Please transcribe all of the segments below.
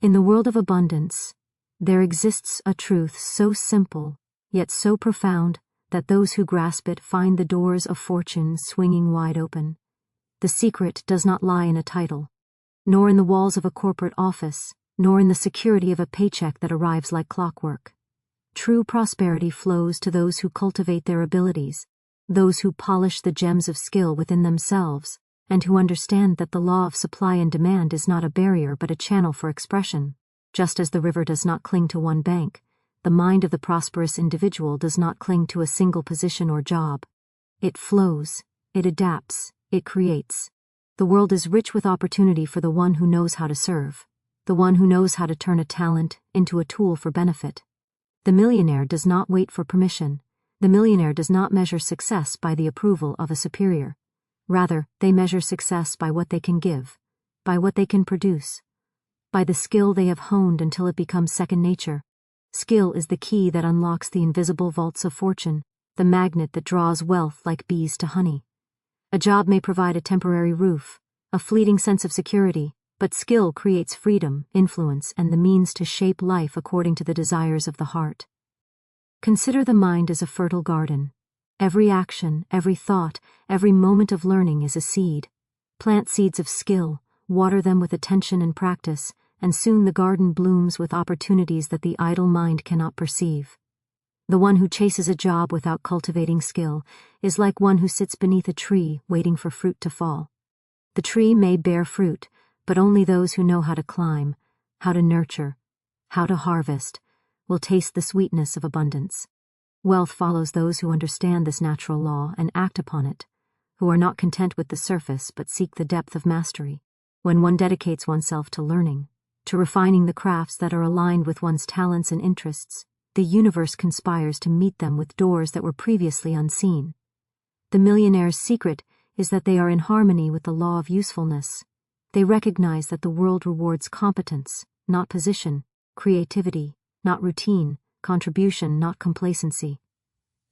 In the world of abundance, there exists a truth so simple, yet so profound, that those who grasp it find the doors of fortune swinging wide open. The secret does not lie in a title, nor in the walls of a corporate office, nor in the security of a paycheck that arrives like clockwork. True prosperity flows to those who cultivate their abilities, those who polish the gems of skill within themselves, and who understand that the law of supply and demand is not a barrier but a channel for expression. Just as the river does not cling to one bank, the mind of the prosperous individual does not cling to a single position or job. It flows, it adapts, it creates. The world is rich with opportunity for the one who knows how to serve, the one who knows how to turn a talent into a tool for benefit. The millionaire does not wait for permission. The millionaire does not measure success by the approval of a superior. Rather, they measure success by what they can give, by what they can produce, by the skill they have honed until it becomes second nature. Skill is the key that unlocks the invisible vaults of fortune, the magnet that draws wealth like bees to honey. A job may provide a temporary roof, a fleeting sense of security, but skill creates freedom, influence, and the means to shape life according to the desires of the heart. Consider the mind as a fertile garden. Every action, every thought, every moment of learning is a seed. Plant seeds of skill, water them with attention and practice, and soon the garden blooms with opportunities that the idle mind cannot perceive. The one who chases a job without cultivating skill is like one who sits beneath a tree waiting for fruit to fall. The tree may bear fruit, but only those who know how to climb, how to nurture, how to harvest, will taste the sweetness of abundance. Wealth follows those who understand this natural law and act upon it, who are not content with the surface but seek the depth of mastery. When one dedicates oneself to learning, to refining the crafts that are aligned with one's talents and interests, the universe conspires to meet them with doors that were previously unseen. The millionaire's secret is that they are in harmony with the law of usefulness. They recognize that the world rewards competence, not position, creativity, not routine, contribution, not complacency.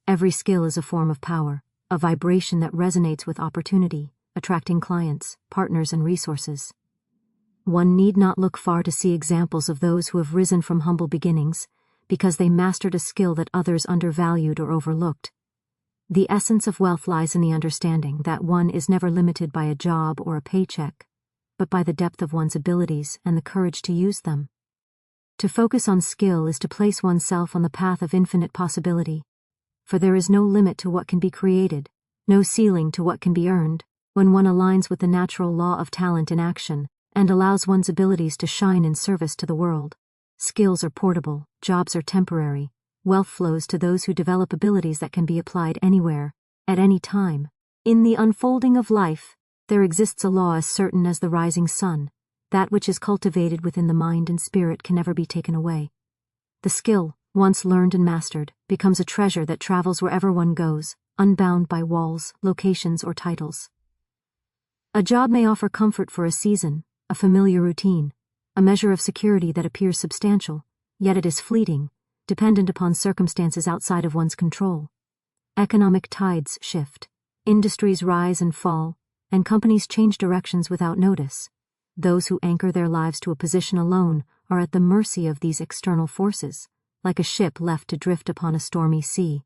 Every skill is a form of power, a vibration that resonates with opportunity, attracting clients, partners, and resources. One need not look far to see examples of those who have risen from humble beginnings, because they mastered a skill that others undervalued or overlooked. The essence of wealth lies in the understanding that one is never limited by a job or a paycheck, but by the depth of one's abilities and the courage to use them. To focus on skill is to place oneself on the path of infinite possibility, for there is no limit to what can be created, no ceiling to what can be earned, when one aligns with the natural law of talent in action and allows one's abilities to shine in service to the world. Skills are portable, jobs are temporary, wealth flows to those who develop abilities that can be applied anywhere, at any time. In the unfolding of life, there exists a law as certain as the rising sun. That which is cultivated within the mind and spirit can never be taken away. The skill, once learned and mastered, becomes a treasure that travels wherever one goes, unbound by walls, locations, or titles. A job may offer comfort for a season, a familiar routine, a measure of security that appears substantial, yet it is fleeting, dependent upon circumstances outside of one's control. Economic tides shift, industries rise and fall, and companies change directions without notice. Those who anchor their lives to a position alone are at the mercy of these external forces, like a ship left to drift upon a stormy sea.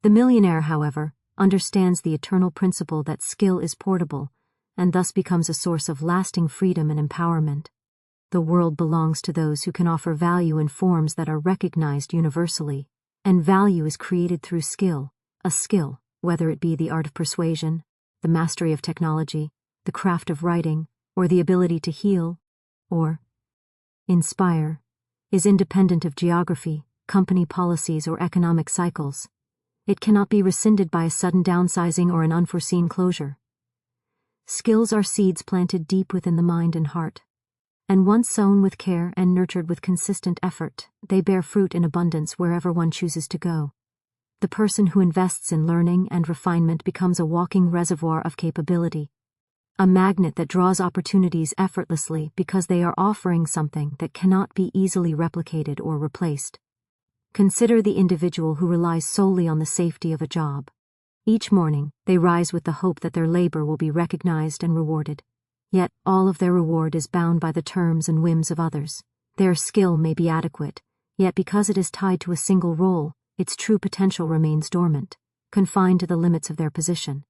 The millionaire, however, understands the eternal principle that skill is portable, and thus becomes a source of lasting freedom and empowerment. The world belongs to those who can offer value in forms that are recognized universally, and value is created through skill, a skill, whether it be the art of persuasion, the mastery of technology, the craft of writing, or the ability to heal, or inspire, is independent of geography, company policies, or economic cycles. It cannot be rescinded by a sudden downsizing or an unforeseen closure. Skills are seeds planted deep within the mind and heart, and once sown with care and nurtured with consistent effort, they bear fruit in abundance wherever one chooses to go. The person who invests in learning and refinement becomes a walking reservoir of capability, a magnet that draws opportunities effortlessly because they are offering something that cannot be easily replicated or replaced. Consider the individual who relies solely on the safety of a job. Each morning, they rise with the hope that their labor will be recognized and rewarded. Yet all of their reward is bound by the terms and whims of others. Their skill may be adequate, yet because it is tied to a single role, its true potential remains dormant, confined to the limits of their position.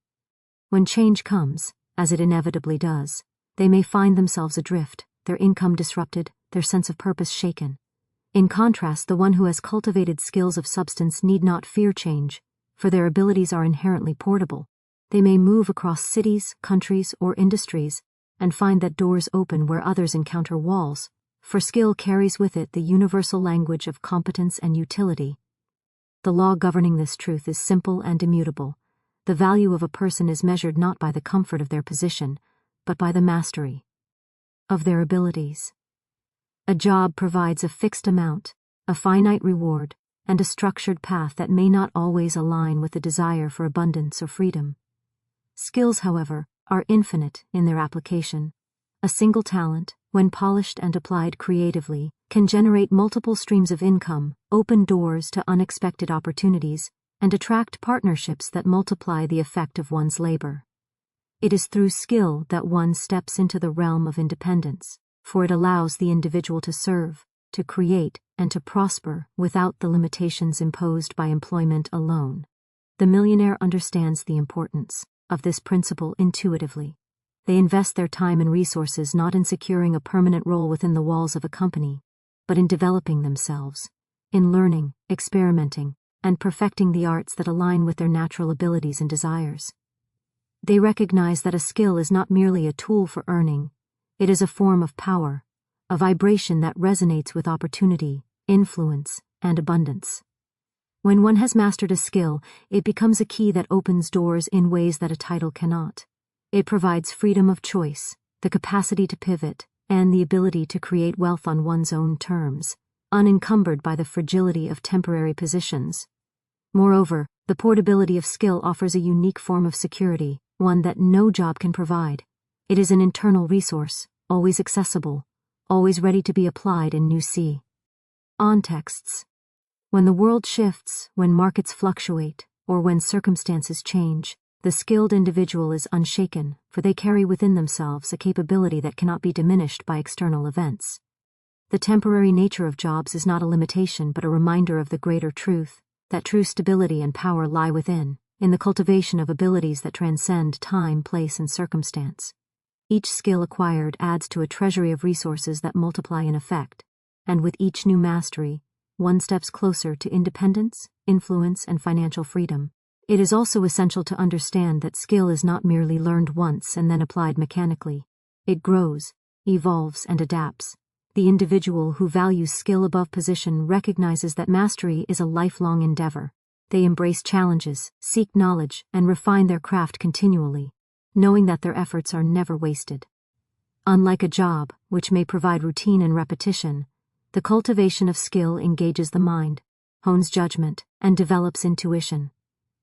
When change comes, as it inevitably does, they may find themselves adrift, their income disrupted, their sense of purpose shaken. In contrast, the one who has cultivated skills of substance need not fear change, for their abilities are inherently portable. They may move across cities, countries, or industries, and find that doors open where others encounter walls, for skill carries with it the universal language of competence and utility. The law governing this truth is simple and immutable. The value of a person is measured not by the comfort of their position, but by the mastery of their abilities. A job provides a fixed amount, a finite reward, and a structured path that may not always align with the desire for abundance or freedom. Skills, however, are infinite in their application. A single talent, when polished and applied creatively, can generate multiple streams of income, open doors to unexpected opportunities, and attract partnerships that multiply the effect of one's labor. It is through skill that one steps into the realm of independence, for it allows the individual to serve, to create, and to prosper without the limitations imposed by employment alone. The millionaire understands the importance of this principle intuitively. They invest their time and resources not in securing a permanent role within the walls of a company, but in developing themselves, in learning, experimenting, and perfecting the arts that align with their natural abilities and desires. They recognize that a skill is not merely a tool for earning, it is a form of power, a vibration that resonates with opportunity, influence, and abundance. When one has mastered a skill, it becomes a key that opens doors in ways that a title cannot. It provides freedom of choice, the capacity to pivot, and the ability to create wealth on one's own terms, unencumbered by the fragility of temporary positions. Moreover, the portability of skill offers a unique form of security, one that no job can provide. It is an internal resource, always accessible, always ready to be applied in new sea. On texts. When the world shifts, when markets fluctuate, or when circumstances change, the skilled individual is unshaken, for they carry within themselves a capability that cannot be diminished by external events. The temporary nature of jobs is not a limitation but a reminder of the greater truth, that true stability and power lie within, in the cultivation of abilities that transcend time, place, and circumstance. Each skill acquired adds to a treasury of resources that multiply in effect, and with each new mastery, one steps closer to independence, influence, and financial freedom. It is also essential to understand that skill is not merely learned once and then applied mechanically. It grows, evolves, and adapts. The individual who values skill above position recognizes that mastery is a lifelong endeavor. They embrace challenges, seek knowledge, and refine their craft continually, knowing that their efforts are never wasted. Unlike a job, which may provide routine and repetition, the cultivation of skill engages the mind, hones judgment, and develops intuition.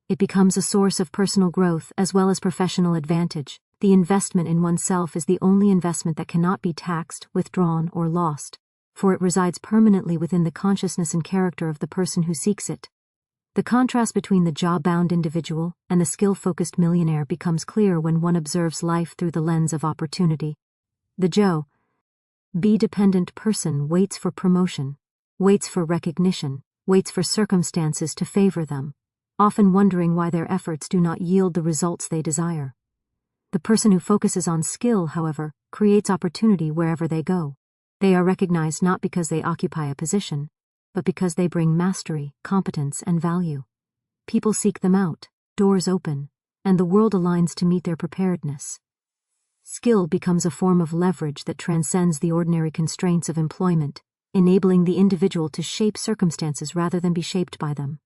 It becomes a source of personal growth as well as professional advantage. The investment in oneself is the only investment that cannot be taxed, withdrawn, or lost, for it resides permanently within the consciousness and character of the person who seeks it. The contrast between the job-bound individual and the skill-focused millionaire becomes clear when one observes life through the lens of opportunity. The job-dependent person waits for promotion, waits for recognition, waits for circumstances to favor them, often wondering why their efforts do not yield the results they desire. The person who focuses on skill, however, creates opportunity wherever they go. They are recognized not because they occupy a position, but because they bring mastery, competence, and value. People seek them out, doors open, and the world aligns to meet their preparedness. Skill becomes a form of leverage that transcends the ordinary constraints of employment, enabling the individual to shape circumstances rather than be shaped by them.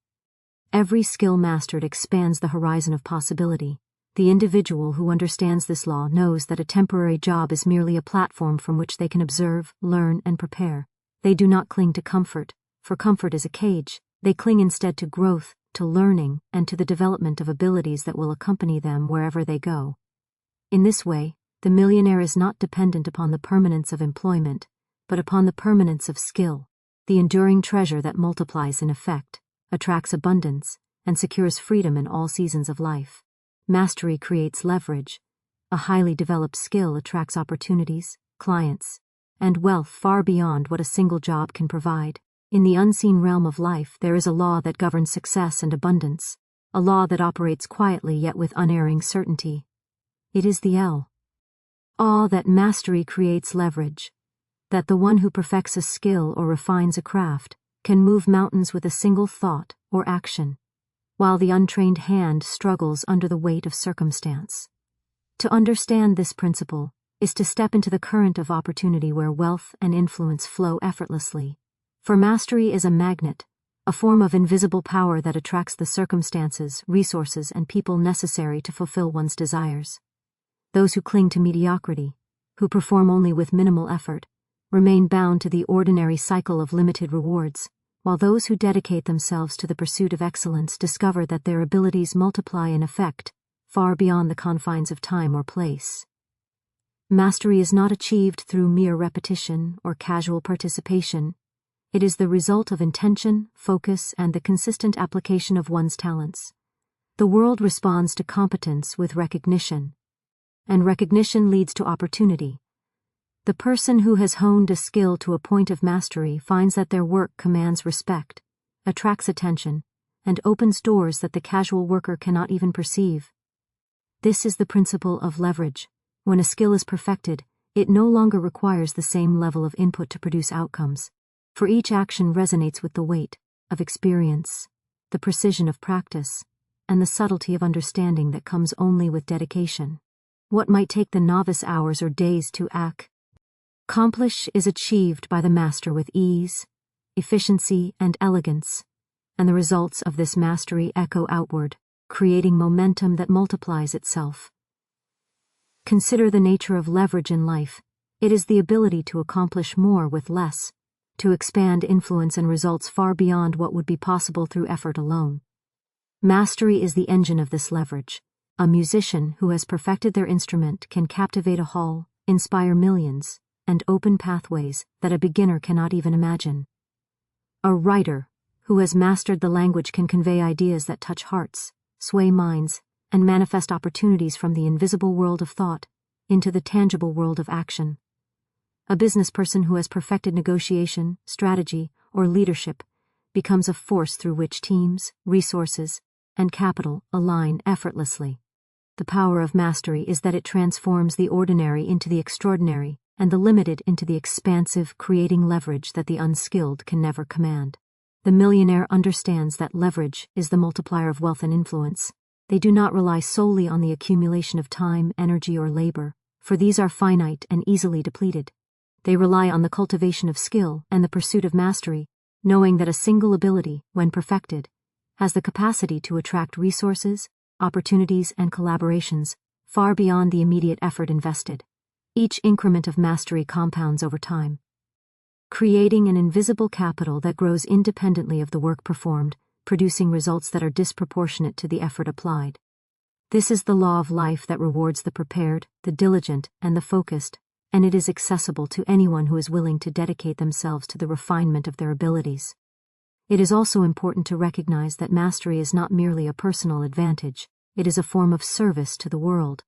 Every skill mastered expands the horizon of possibility. The individual who understands this law knows that a temporary job is merely a platform from which they can observe, learn, and prepare. They do not cling to comfort, for comfort is a cage. They cling instead to growth, to learning, and to the development of abilities that will accompany them wherever they go. In this way, the millionaire is not dependent upon the permanence of employment, but upon the permanence of skill, the enduring treasure that multiplies in effect, attracts abundance, and secures freedom in all seasons of life. Mastery creates leverage. A highly developed skill attracts opportunities, clients, and wealth far beyond what a single job can provide. In the unseen realm of life, there is a law that governs success and abundance, a law that operates quietly yet with unerring certainty. It is the law that mastery creates leverage, that the one who perfects a skill or refines a craft can move mountains with a single thought or action, while the untrained hand struggles under the weight of circumstance. To understand this principle is to step into the current of opportunity where wealth and influence flow effortlessly. For mastery is a magnet, a form of invisible power that attracts the circumstances, resources, and people necessary to fulfill one's desires. Those who cling to mediocrity, who perform only with minimal effort, remain bound to the ordinary cycle of limited rewards, while those who dedicate themselves to the pursuit of excellence discover that their abilities multiply in effect far beyond the confines of time or place. Mastery is not achieved through mere repetition or casual participation. It is the result of intention, focus, and the consistent application of one's talents. The world responds to competence with recognition, and recognition leads to opportunity. The person who has honed a skill to a point of mastery finds that their work commands respect, attracts attention, and opens doors that the casual worker cannot even perceive. This is the principle of leverage. When a skill is perfected, it no longer requires the same level of input to produce outcomes, for each action resonates with the weight of experience, the precision of practice, and the subtlety of understanding that comes only with dedication. What might take the novice hours or days to accomplish is achieved by the master with ease, efficiency, and elegance, and the results of this mastery echo outward, creating momentum that multiplies itself. Consider the nature of leverage in life. It is the ability to accomplish more with less, to expand influence and results far beyond what would be possible through effort alone. Mastery is the engine of this leverage. A musician who has perfected their instrument can captivate a hall, inspire millions, and open pathways that a beginner cannot even imagine. A writer who has mastered the language can convey ideas that touch hearts, sway minds, and manifest opportunities from the invisible world of thought into the tangible world of action. A business person who has perfected negotiation, strategy, or leadership becomes a force through which teams, resources, and capital align effortlessly. The power of mastery is that it transforms the ordinary into the extraordinary and the limited into the expansive, creating leverage that the unskilled can never command. The millionaire understands that leverage is the multiplier of wealth and influence. They do not rely solely on the accumulation of time, energy, or labor, for these are finite and easily depleted. They rely on the cultivation of skill and the pursuit of mastery, knowing that a single ability, when perfected, has the capacity to attract resources, opportunities, and collaborations far beyond the immediate effort invested. Each increment of mastery compounds over time, creating an invisible capital that grows independently of the work performed, producing results that are disproportionate to the effort applied. This is the law of life that rewards the prepared, the diligent, and the focused, and it is accessible to anyone who is willing to dedicate themselves to the refinement of their abilities. It is also important to recognize that mastery is not merely a personal advantage, it is a form of service to the world.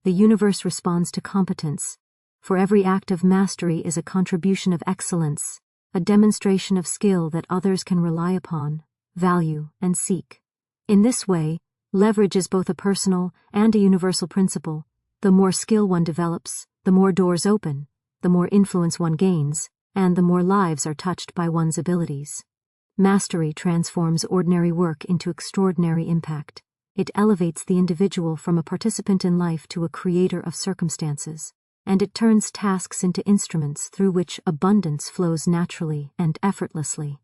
The universe responds to competence. For every act of mastery is a contribution of excellence, a demonstration of skill that others can rely upon, value, and seek. In this way, leverage is both a personal and a universal principle. The more skill one develops, the more doors open, the more influence one gains, and the more lives are touched by one's abilities. Mastery transforms ordinary work into extraordinary impact. It elevates the individual from a participant in life to a creator of circumstances, and it turns tasks into instruments through which abundance flows naturally and effortlessly.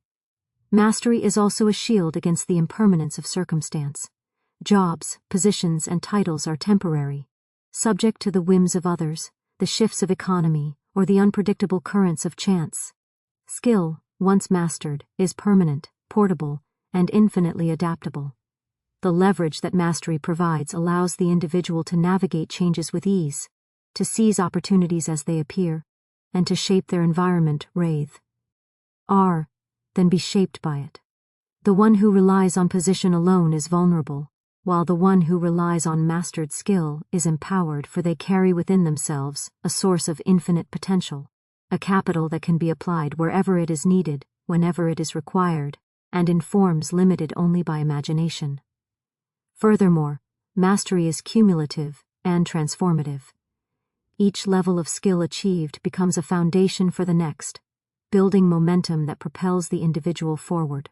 Mastery is also a shield against the impermanence of circumstance. Jobs, positions, and titles are temporary, subject to the whims of others, the shifts of economy, or the unpredictable currents of chance. Skill, once mastered, is permanent, portable, and infinitely adaptable. The leverage that mastery provides allows the individual to navigate changes with ease, to seize opportunities as they appear, and to shape their environment then be shaped by it. The one who relies on position alone is vulnerable. while the one who relies on mastered skill is empowered, for they carry within themselves a source of infinite potential, a capital that can be applied wherever it is needed, whenever it is required, and in forms limited only by imagination. Furthermore, mastery is cumulative and transformative. Each level of skill achieved becomes a foundation for the next, building momentum that propels the individual forward.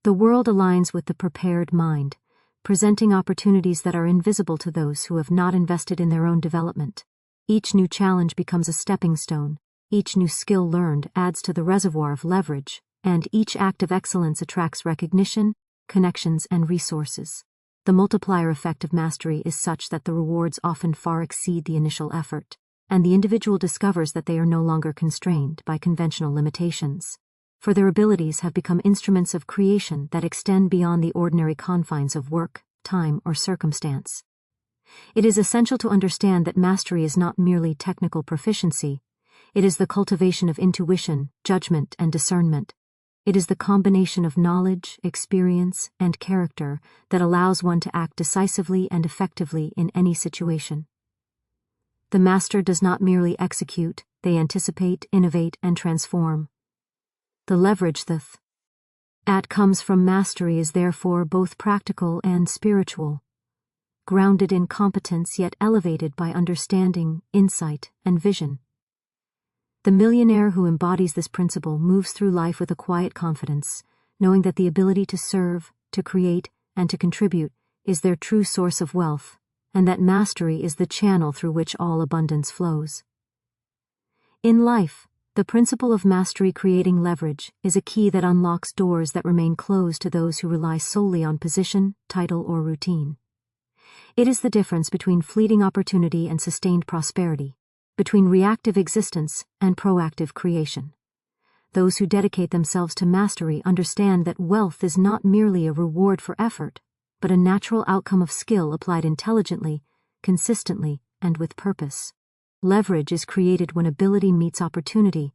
The world aligns with the prepared mind, presenting opportunities that are invisible to those who have not invested in their own development. Each new challenge becomes a stepping stone, each new skill learned adds to the reservoir of leverage, and each act of excellence attracts recognition, connections, and resources. The multiplier effect of mastery is such that the rewards often far exceed the initial effort, and the individual discovers that they are no longer constrained by conventional limitations, for their abilities have become instruments of creation that extend beyond the ordinary confines of work, time, or circumstance. It is essential to understand that mastery is not merely technical proficiency, it is the cultivation of intuition, judgment, and discernment. It is the combination of knowledge, experience, and character that allows one to act decisively and effectively in any situation. The master does not merely execute, they anticipate, innovate, and transform. The leverage that comes from mastery is therefore both practical and spiritual, grounded in competence yet elevated by understanding, insight, and vision. The millionaire who embodies this principle moves through life with a quiet confidence, knowing that the ability to serve, to create, and to contribute is their true source of wealth, and that mastery is the channel through which all abundance flows. In life, the principle of mastery creating leverage is a key that unlocks doors that remain closed to those who rely solely on position, title, or routine. It is the difference between fleeting opportunity and sustained prosperity, between reactive existence and proactive creation. Those who dedicate themselves to mastery understand that wealth is not merely a reward for effort, but a natural outcome of skill applied intelligently, consistently, and with purpose. Leverage is created when ability meets opportunity,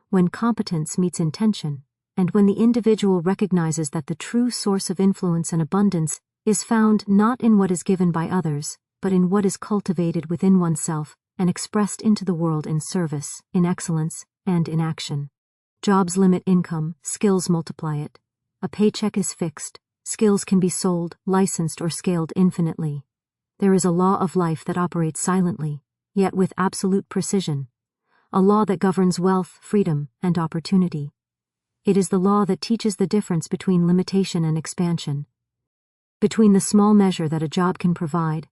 when competence meets intention, and when the individual recognizes that the true source of influence and abundance is found not in what is given by others, but in what is cultivated within oneself and expressed into the world in service, in excellence, and in action. Jobs limit income, skills multiply it. A paycheck is fixed, skills can be sold, licensed, or scaled infinitely. There is a law of life that operates silently, yet with absolute precision, a law that governs wealth, freedom, and opportunity. It is the law that teaches the difference between limitation and expansion, between the small measure that a job can provide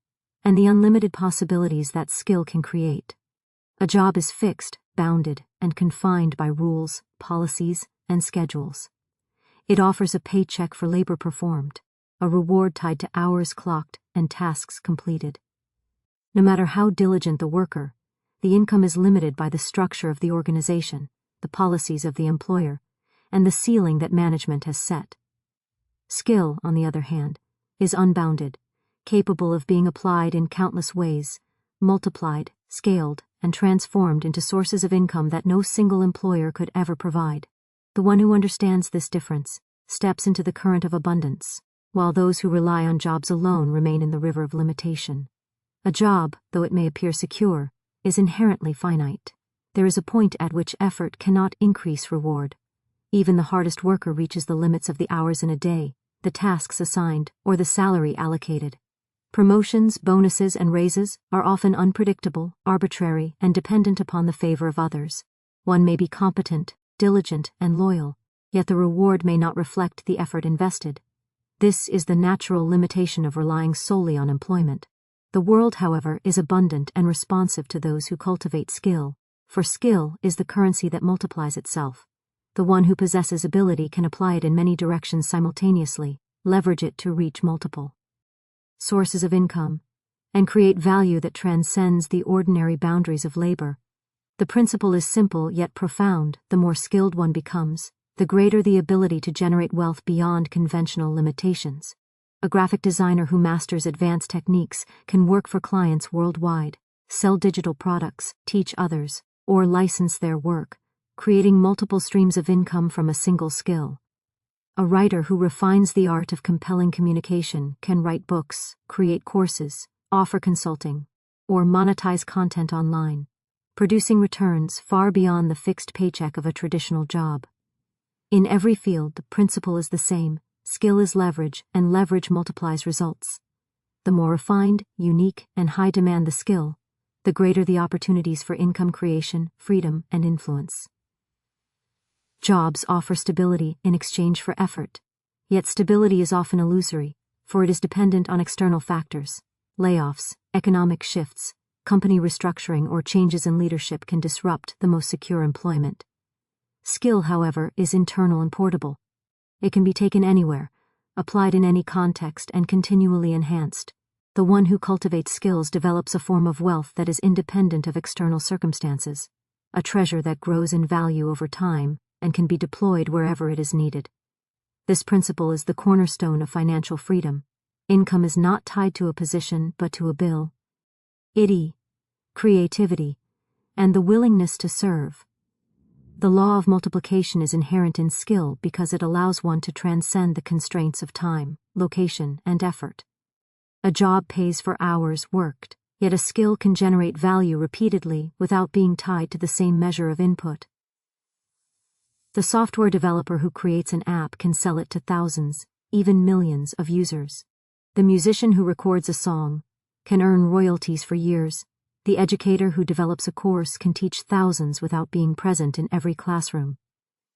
and the unlimited possibilities that skill can create. A job is fixed, bounded, and confined by rules, policies, and schedules. It offers a paycheck for labor performed, a reward tied to hours clocked and tasks completed. No matter how diligent the worker, the income is limited by the structure of the organization, the policies of the employer, and the ceiling that management has set. Skill, on the other hand, is unbounded, capable of being applied in countless ways, multiplied, scaled, and transformed into sources of income that no single employer could ever provide. The one who understands this difference steps into the current of abundance, while those who rely on jobs alone remain in the river of limitation. A job, though it may appear secure, is inherently finite. There is a point at which effort cannot increase reward. Even the hardest worker reaches the limits of the hours in a day, the tasks assigned, or the salary allocated. Promotions, bonuses, and raises are often unpredictable, arbitrary, and dependent upon the favor of others. One may be competent, diligent, and loyal, yet the reward may not reflect the effort invested. This is the natural limitation of relying solely on employment. The world, however, is abundant and responsive to those who cultivate skill, for skill is the currency that multiplies itself. The one who possesses ability can apply it in many directions simultaneously, leverage it to reach multiple sources of income, and create value that transcends the ordinary boundaries of labor. The principle is simple yet profound. The more skilled one becomes, the greater the ability to generate wealth beyond conventional limitations. A graphic designer who masters advanced techniques can work for clients worldwide, sell digital products, teach others, or license their work, creating multiple streams of income from a single skill. A writer who refines the art of compelling communication can write books, create courses, offer consulting, or monetize content online, producing returns far beyond the fixed paycheck of a traditional job. In every field, the principle is the same: skill is leverage, and leverage multiplies results. The more refined, unique, and high demand the skill, the greater the opportunities for income creation, freedom, and influence. Jobs offer stability in exchange for effort, yet stability is often illusory, for it is dependent on external factors. Layoffs, economic shifts, company restructuring, or changes in leadership can disrupt the most secure employment. Skill, however, is internal and portable. It can be taken anywhere, applied in any context, and continually enhanced. The one who cultivates skills develops a form of wealth that is independent of external circumstances, a treasure that grows in value over time and can be deployed wherever it is needed. This principle is the cornerstone of financial freedom. Income is not tied to a position but to a bill. Creativity, and the willingness to serve. The law of multiplication is inherent in skill because it allows one to transcend the constraints of time, location, and effort. A job pays for hours worked, yet a skill can generate value repeatedly without being tied to the same measure of input. The software developer who creates an app can sell it to thousands, even millions of users. The musician who records a song can earn royalties for years. The educator who develops a course can teach thousands without being present in every classroom.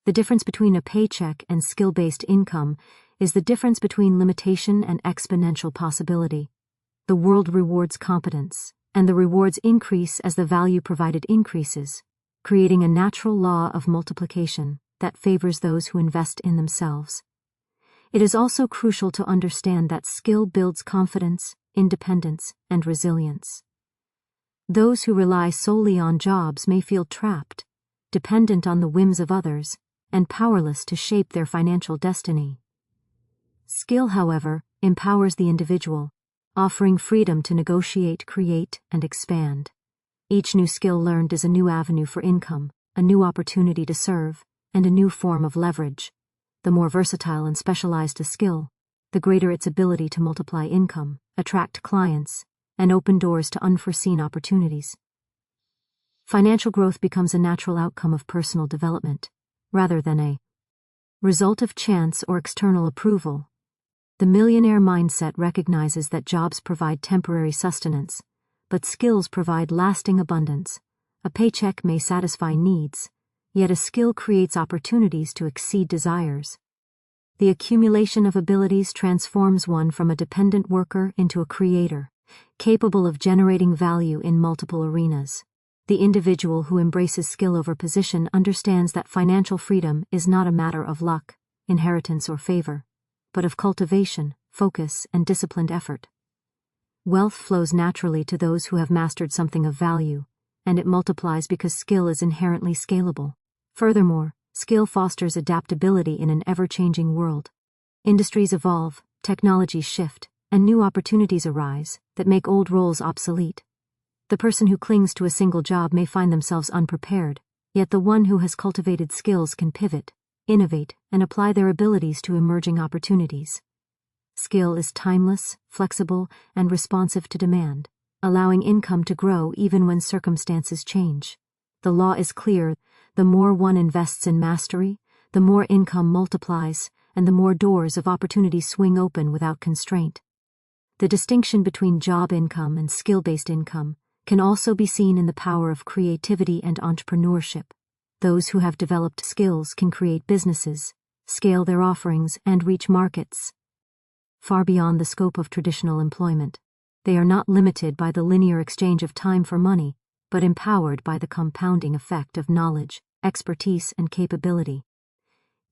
The difference between a paycheck and skill-based income is the difference between limitation and exponential possibility. The world rewards competence, and the rewards increase as the value provided increases, creating a natural law of multiplication that favors those who invest in themselves. It is also crucial to understand that skill builds confidence, independence, and resilience. Those who rely solely on jobs may feel trapped, dependent on the whims of others, and powerless to shape their financial destiny. Skill, however, empowers the individual, offering freedom to negotiate, create, and expand. Each new skill learned is a new avenue for income, a new opportunity to serve, and a new form of leverage. The more versatile and specialized a skill, the greater its ability to multiply income, attract clients, and open doors to unforeseen opportunities. Financial growth becomes a natural outcome of personal development, rather than a result of chance or external approval. The millionaire mindset recognizes that jobs provide temporary sustenance, but skills provide lasting abundance. A paycheck may satisfy needs, yet a skill creates opportunities to exceed desires. The accumulation of abilities transforms one from a dependent worker into a creator, capable of generating value in multiple arenas. The individual who embraces skill over position understands that financial freedom is not a matter of luck, inheritance, or favor, but of cultivation, focus, and disciplined effort. Wealth flows naturally to those who have mastered something of value, and it multiplies because skill is inherently scalable. Furthermore, skill fosters adaptability in an ever-changing world. Industries evolve, technologies shift, and new opportunities arise that make old roles obsolete. The person who clings to a single job may find themselves unprepared, yet the one who has cultivated skills can pivot, innovate, and apply their abilities to emerging opportunities. Skill is timeless, flexible, and responsive to demand, allowing income to grow even when circumstances change. The law is clear: the more one invests in mastery, the more income multiplies, and the more doors of opportunity swing open without constraint. The distinction between job income and skill-based income can also be seen in the power of creativity and entrepreneurship. Those who have developed skills can create businesses, scale their offerings, and reach markets far beyond the scope of traditional employment. They are not limited by the linear exchange of time for money, but empowered by the compounding effect of knowledge, expertise, and capability.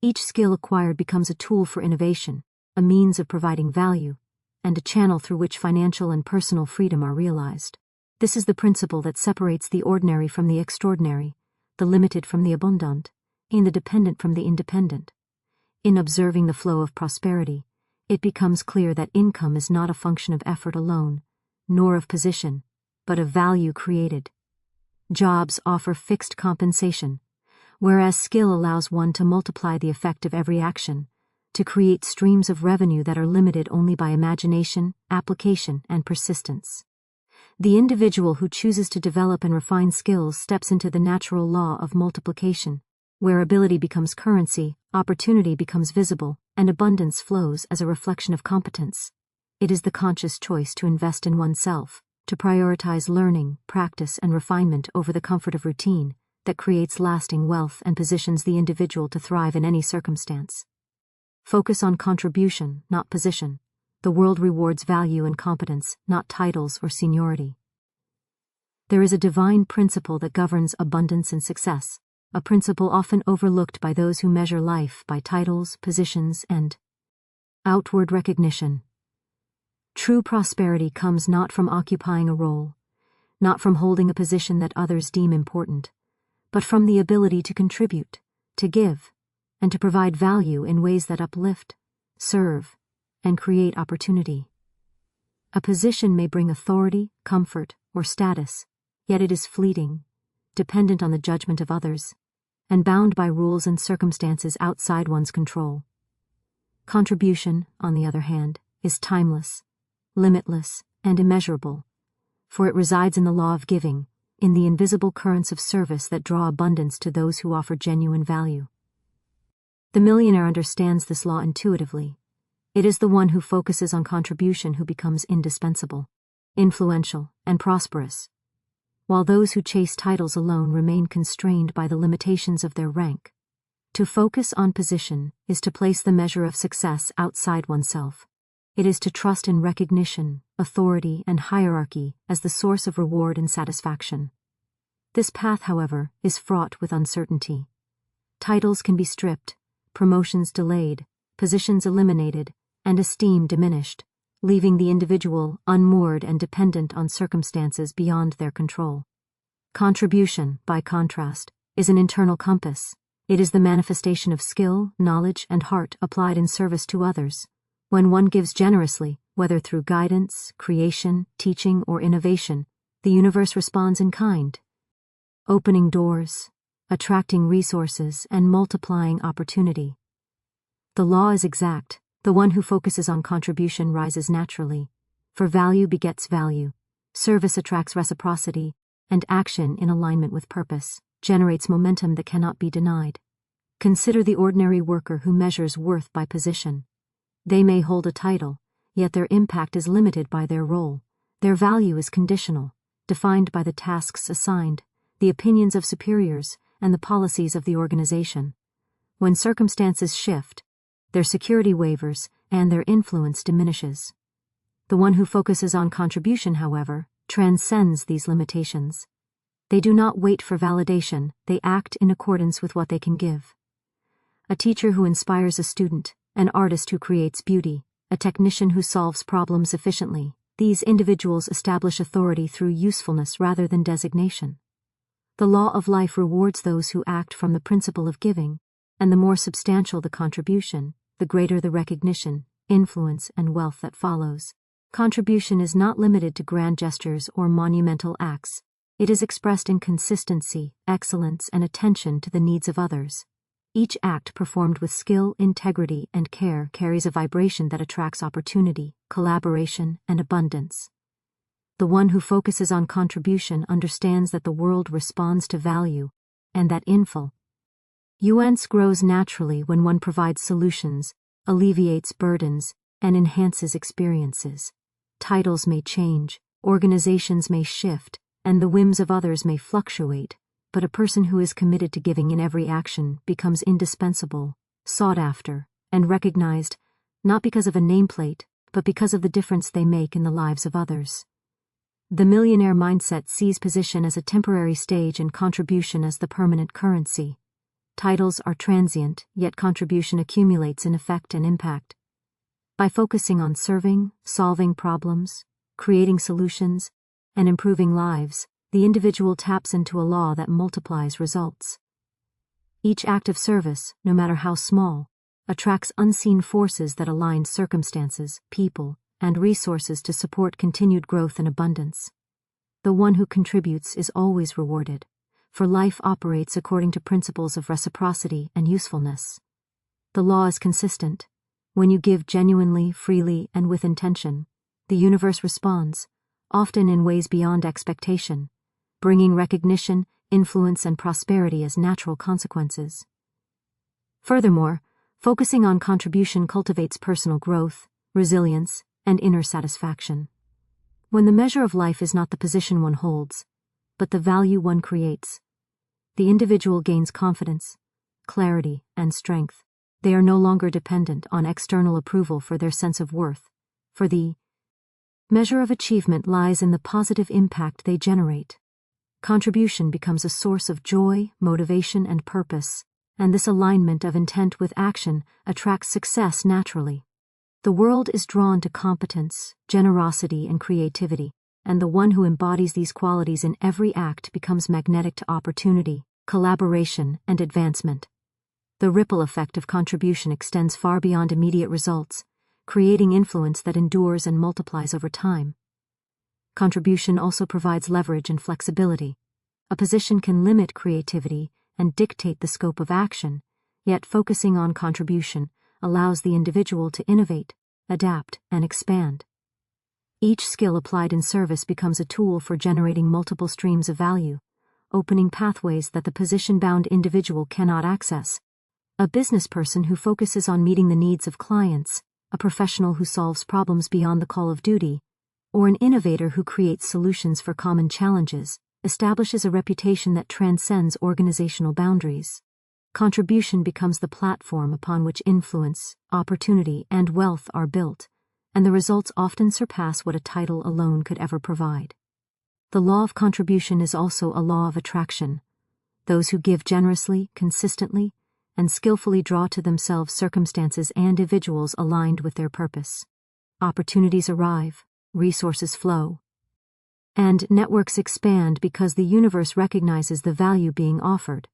Each skill acquired becomes a tool for innovation, a means of providing value, and a channel through which financial and personal freedom are realized. This is the principle that separates the ordinary from the extraordinary, the limited from the abundant, and the dependent from the independent. In observing the flow of prosperity, it becomes clear that income is not a function of effort alone, nor of position, but of value created. Jobs offer fixed compensation, whereas skill allows one to multiply the effect of every action, to create streams of revenue that are limited only by imagination, application, and persistence. The individual who chooses to develop and refine skills steps into the natural law of multiplication, where ability becomes currency, opportunity becomes visible, and abundance flows as a reflection of competence. It is the conscious choice to invest in oneself, to prioritize learning, practice, and refinement over the comfort of routine, that creates lasting wealth and positions the individual to thrive in any circumstance. Focus on contribution, not position. The world rewards value and competence, not titles or seniority. There is a divine principle that governs abundance and success, a principle often overlooked by those who measure life by titles, positions, and outward recognition. True prosperity comes not from occupying a role, not from holding a position that others deem important, but from the ability to contribute, to give, and to provide value in ways that uplift, serve, and create opportunity. A position may bring authority, comfort, or status, yet it is fleeting, dependent on the judgment of others, and bound by rules and circumstances outside one's control. Contribution, on the other hand, is timeless, limitless, and immeasurable, for it resides in the law of giving, in the invisible currents of service that draw abundance to those who offer genuine value. The millionaire understands this law intuitively. It is the one who focuses on contribution who becomes indispensable, influential, and prosperous, while those who chase titles alone remain constrained by the limitations of their rank. To focus on position is to place the measure of success outside oneself. It is to trust in recognition, authority, and hierarchy as the source of reward and satisfaction. This path, however, is fraught with uncertainty. Titles can be stripped, promotions delayed, positions eliminated, and esteem diminished, leaving the individual unmoored and dependent on circumstances beyond their control. Contribution, by contrast, is an internal compass. It is the manifestation of skill, knowledge, and heart applied in service to others. When one gives generously, whether through guidance, creation, teaching, or innovation, the universe responds in kind, opening doors, attracting resources, and multiplying opportunity. The law is exact. The one who focuses on contribution rises naturally, for value begets value, service attracts reciprocity, and action in alignment with purpose generates momentum that cannot be denied. Consider the ordinary worker who measures worth by position. They may hold a title, yet their impact is limited by their role. Their value is conditional, defined by the tasks assigned, the opinions of superiors, and the policies of the organization. When circumstances shift, their security wavers, and their influence diminishes. The one who focuses on contribution, however, transcends these limitations. They do not wait for validation, they act in accordance with what they can give. A teacher who inspires a student, an artist who creates beauty, a technician who solves problems efficiently, these individuals establish authority through usefulness rather than designation. The law of life rewards those who act from the principle of giving, and the more substantial the contribution, the greater the recognition, influence, and wealth that follows. Contribution is not limited to grand gestures or monumental acts. It is expressed in consistency, excellence, and attention to the needs of others. Each act performed with skill, integrity, and care carries a vibration that attracts opportunity, collaboration, and abundance. The one who focuses on contribution understands that the world responds to value, and that influence grows naturally when one provides solutions, alleviates burdens, and enhances experiences. Titles may change, organizations may shift, and the whims of others may fluctuate, but a person who is committed to giving in every action becomes indispensable, sought after, and recognized, not because of a nameplate, but because of the difference they make in the lives of others. The millionaire mindset sees position as a temporary stage and contribution as the permanent currency. Titles are transient, yet contribution accumulates in effect and impact. By focusing on serving, solving problems, creating solutions, and improving lives, the individual taps into a law that multiplies results. Each act of service, no matter how small, attracts unseen forces that align circumstances, people, and resources to support continued growth and abundance. The one who contributes is always rewarded, for life operates according to principles of reciprocity and usefulness. The law is consistent. When you give genuinely, freely, and with intention, the universe responds, often in ways beyond expectation, bringing recognition, influence, and prosperity as natural consequences. Furthermore, focusing on contribution cultivates personal growth, resilience, and inner satisfaction. When the measure of life is not the position one holds, but the value one creates, the individual gains confidence, clarity, and strength. They are no longer dependent on external approval for their sense of worth, for the measure of achievement lies in the positive impact they generate. Contribution becomes a source of joy, motivation, and purpose, and this alignment of intent with action attracts success naturally. The world is drawn to competence, generosity, and creativity, and the one who embodies these qualities in every act becomes magnetic to opportunity, collaboration, and advancement. The ripple effect of contribution extends far beyond immediate results, creating influence that endures and multiplies over time. Contribution also provides leverage and flexibility. A position can limit creativity and dictate the scope of action, yet focusing on contribution allows the individual to innovate, adapt, and expand. Each skill applied in service becomes a tool for generating multiple streams of value, opening pathways that the position-bound individual cannot access. A business person who focuses on meeting the needs of clients, a professional who solves problems beyond the call of duty, or an innovator who creates solutions for common challenges, establishes a reputation that transcends organizational boundaries. Contribution becomes the platform upon which influence, opportunity, and wealth are built, and the results often surpass what a title alone could ever provide. The law of contribution is also a law of attraction. Those who give generously, consistently, and skillfully draw to themselves circumstances and individuals aligned with their purpose. Opportunities arrive, resources flow, and networks expand because the universe recognizes the value being offered.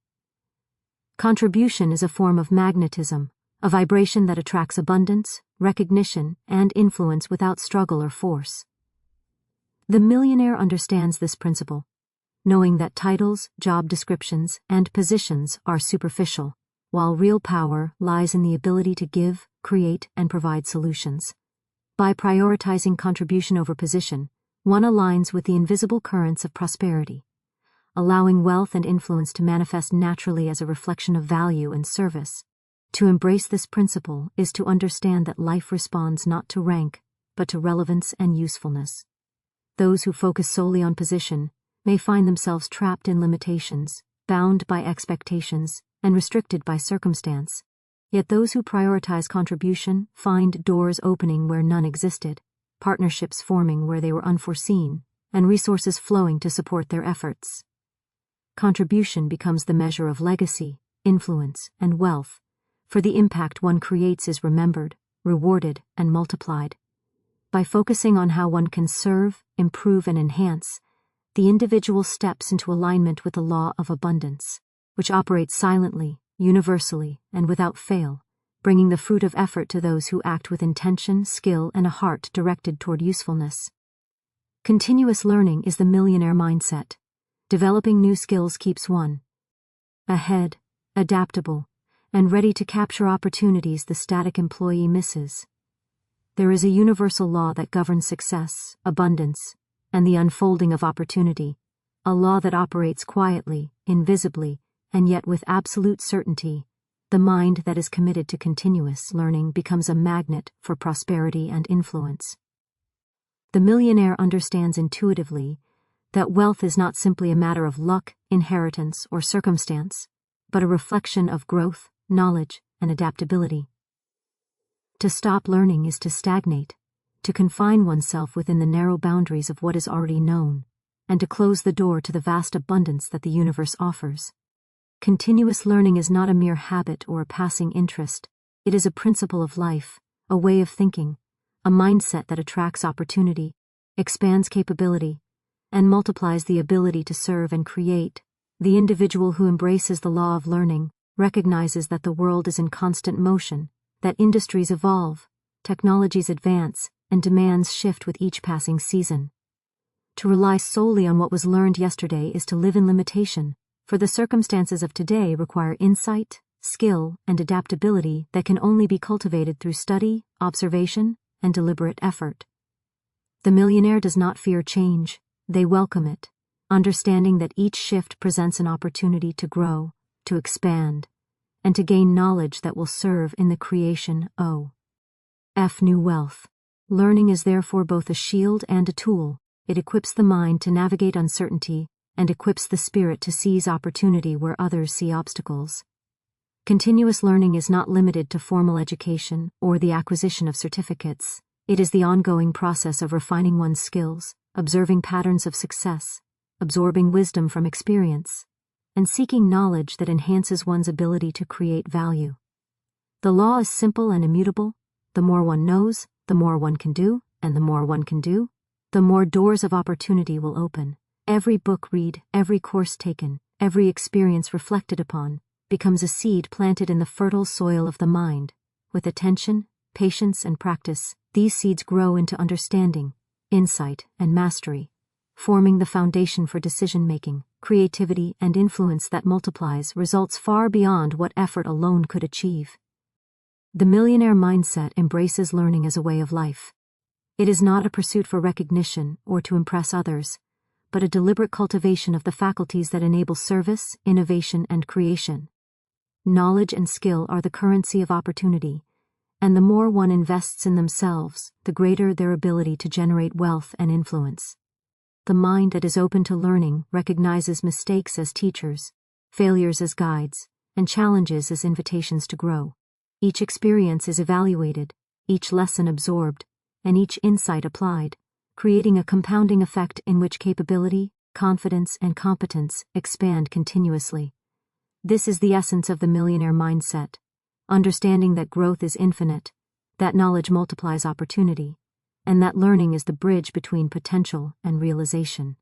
Contribution is a form of magnetism, a vibration that attracts abundance, recognition, and influence without struggle or force. The millionaire understands this principle, knowing that titles, job descriptions, and positions are superficial, while real power lies in the ability to give, create, and provide solutions. By prioritizing contribution over position, one aligns with the invisible currents of prosperity, allowing wealth and influence to manifest naturally as a reflection of value and service. To embrace this principle is to understand that life responds not to rank, but to relevance and usefulness. Those who focus solely on position may find themselves trapped in limitations, bound by expectations, and restricted by circumstance. Yet those who prioritize contribution find doors opening where none existed, partnerships forming where they were unforeseen, and resources flowing to support their efforts. Contribution becomes the measure of legacy, influence, and wealth, for the impact one creates is remembered, rewarded, and multiplied. By focusing on how one can serve, improve, and enhance, the individual steps into alignment with the law of abundance, which operates silently, universally, and without fail, bringing the fruit of effort to those who act with intention, skill, and a heart directed toward usefulness. Continuous learning is the millionaire mindset. Developing new skills keeps one ahead, adaptable, and ready to capture opportunities the static employee misses. There is a universal law that governs success, abundance, and the unfolding of opportunity, a law that operates quietly, invisibly, and yet with absolute certainty. The mind that is committed to continuous learning becomes a magnet for prosperity and influence. The millionaire understands intuitively that wealth is not simply a matter of luck, inheritance, or circumstance, but a reflection of growth, knowledge, and adaptability. To stop learning is to stagnate, to confine oneself within the narrow boundaries of what is already known, and to close the door to the vast abundance that the universe offers. Continuous learning is not a mere habit or a passing interest. It is a principle of life, a way of thinking, a mindset that attracts opportunity, expands capability, and multiplies the ability to serve and create. The individual who embraces the law of learning recognizes that the world is in constant motion, that industries evolve, technologies advance, and demands shift with each passing season. To rely solely on what was learned yesterday is to live in limitation, for the circumstances of today require insight, skill, and adaptability that can only be cultivated through study, observation, and deliberate effort. The millionaire does not fear change, they welcome it, understanding that each shift presents an opportunity to grow, to expand, and to gain knowledge that will serve in the creation of new wealth. Learning is therefore both a shield and a tool. It equips the mind to navigate uncertainty and equips the spirit to seize opportunity where others see obstacles. Continuous learning is not limited to formal education or the acquisition of certificates. It is the ongoing process of refining one's skills, observing patterns of success, absorbing wisdom from experience, and seeking knowledge that enhances one's ability to create value. The law is simple and immutable. The more one knows, the more one can do, and the more one can do, the more doors of opportunity will open. Every book read, every course taken, every experience reflected upon, becomes a seed planted in the fertile soil of the mind. With attention, patience, and practice, these seeds grow into understanding, insight, and mastery, forming the foundation for decision-making, creativity, and influence that multiplies results far beyond what effort alone could achieve. The millionaire mindset embraces learning as a way of life. It is not a pursuit for recognition or to impress others, but a deliberate cultivation of the faculties that enable service, innovation, and creation. Knowledge and skill are the currency of opportunity, and the more one invests in themselves, the greater their ability to generate wealth and influence. The mind that is open to learning recognizes mistakes as teachers, failures as guides, and challenges as invitations to grow. Each experience is evaluated, each lesson absorbed, and each insight applied, creating a compounding effect in which capability, confidence, and competence expand continuously. This is the essence of the millionaire mindset, understanding that growth is infinite, that knowledge multiplies opportunity, and that learning is the bridge between potential and realization.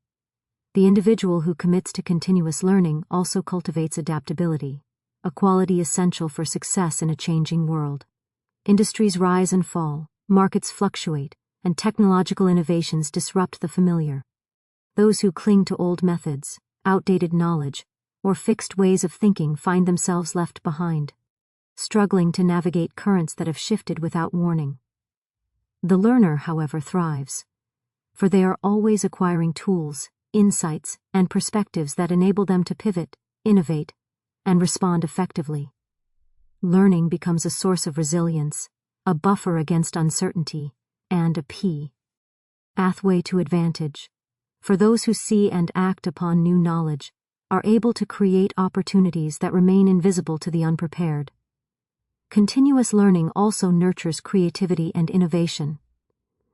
The individual who commits to continuous learning also cultivates adaptability, a quality essential for success in a changing world. Industries rise and fall, markets fluctuate, and technological innovations disrupt the familiar. Those who cling to old methods, outdated knowledge, or fixed ways of thinking find themselves left behind, struggling to navigate currents that have shifted without warning. The learner, however, thrives, for they are always acquiring tools, insights, and perspectives that enable them to pivot, innovate, and respond effectively. Learning becomes a source of resilience, a buffer against uncertainty, and a pathway to advantage. For those who see and act upon new knowledge, are able to create opportunities that remain invisible to the unprepared. Continuous learning also nurtures creativity and innovation.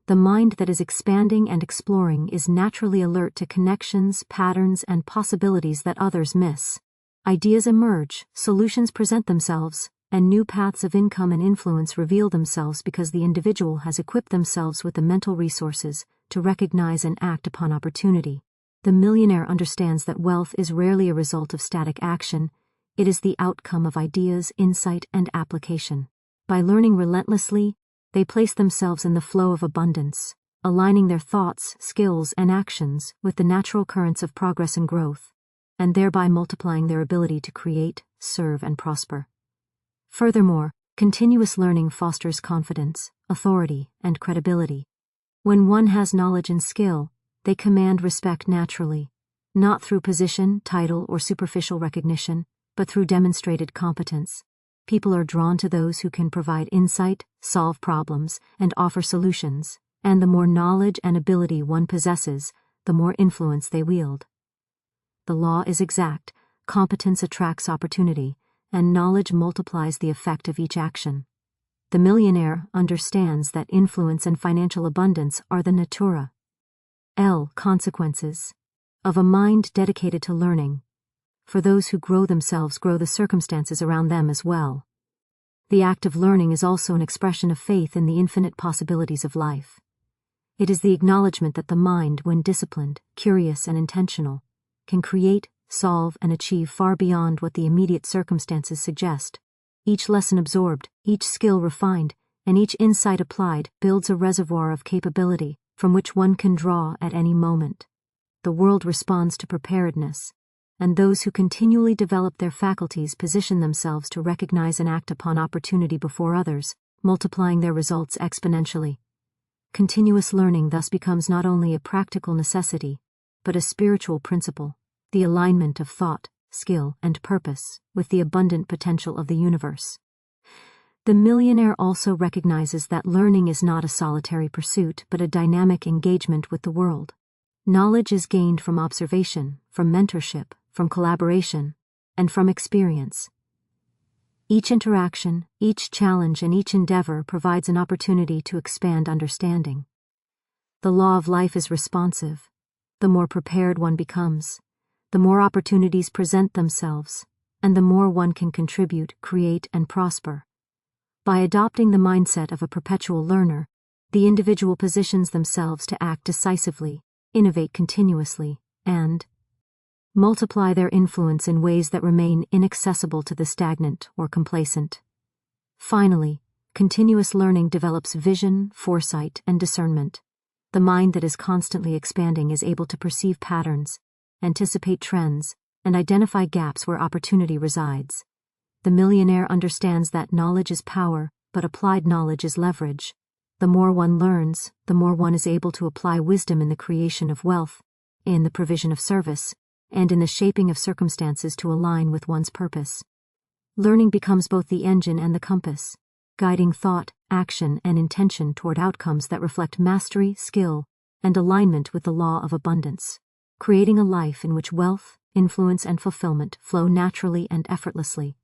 The mind that is expanding and exploring is naturally alert to connections, patterns, and possibilities that others miss. Ideas emerge, solutions present themselves, and new paths of income and influence reveal themselves because the individual has equipped themselves with the mental resources to recognize and act upon opportunity. The millionaire understands that wealth is rarely a result of static action. It is the outcome of ideas, insight, and application. By learning relentlessly, they place themselves in the flow of abundance, aligning their thoughts, skills, and actions with the natural currents of progress and growth, and thereby multiplying their ability to create, serve, and prosper. Furthermore, continuous learning fosters confidence, authority, and credibility. When one has knowledge and skill, they command respect naturally, not through position, title, or superficial recognition, but through demonstrated competence. People are drawn to those who can provide insight, solve problems, and offer solutions, and the more knowledge and ability one possesses, the more influence they wield. The law is exact, competence attracts opportunity, and knowledge multiplies the effect of each action. The millionaire understands that influence and financial abundance are the natura consequences of a mind dedicated to learning. For those who grow themselves grow the circumstances around them as well. The act of learning is also an expression of faith in the infinite possibilities of life. It is the acknowledgement that the mind, when disciplined, curious, and intentional, can create, solve, and achieve far beyond what the immediate circumstances suggest. Each lesson absorbed, each skill refined, and each insight applied builds a reservoir of capability from which one can draw at any moment. The world responds to preparedness, and those who continually develop their faculties position themselves to recognize and act upon opportunity before others, multiplying their results exponentially. Continuous learning thus becomes not only a practical necessity, but a spiritual principle, the alignment of thought, skill, and purpose with the abundant potential of the universe. The millionaire also recognizes that learning is not a solitary pursuit but a dynamic engagement with the world. Knowledge is gained from observation, from mentorship, from collaboration, and from experience. Each interaction, each challenge, and each endeavor provides an opportunity to expand understanding. The law of life is responsive. The more prepared one becomes, the more opportunities present themselves, and the more one can contribute, create, and prosper. By adopting the mindset of a perpetual learner, the individual positions themselves to act decisively, innovate continuously, and multiply their influence in ways that remain inaccessible to the stagnant or complacent. Finally, continuous learning develops vision, foresight, and discernment. The mind that is constantly expanding is able to perceive patterns, anticipate trends, and identify gaps where opportunity resides. The millionaire understands that knowledge is power, but applied knowledge is leverage. The more one learns, the more one is able to apply wisdom in the creation of wealth, in the provision of service, and in the shaping of circumstances to align with one's purpose. Learning becomes both the engine and the compass, guiding thought, action, and intention toward outcomes that reflect mastery, skill, and alignment with the law of abundance, creating a life in which wealth, influence, and fulfillment flow naturally and effortlessly.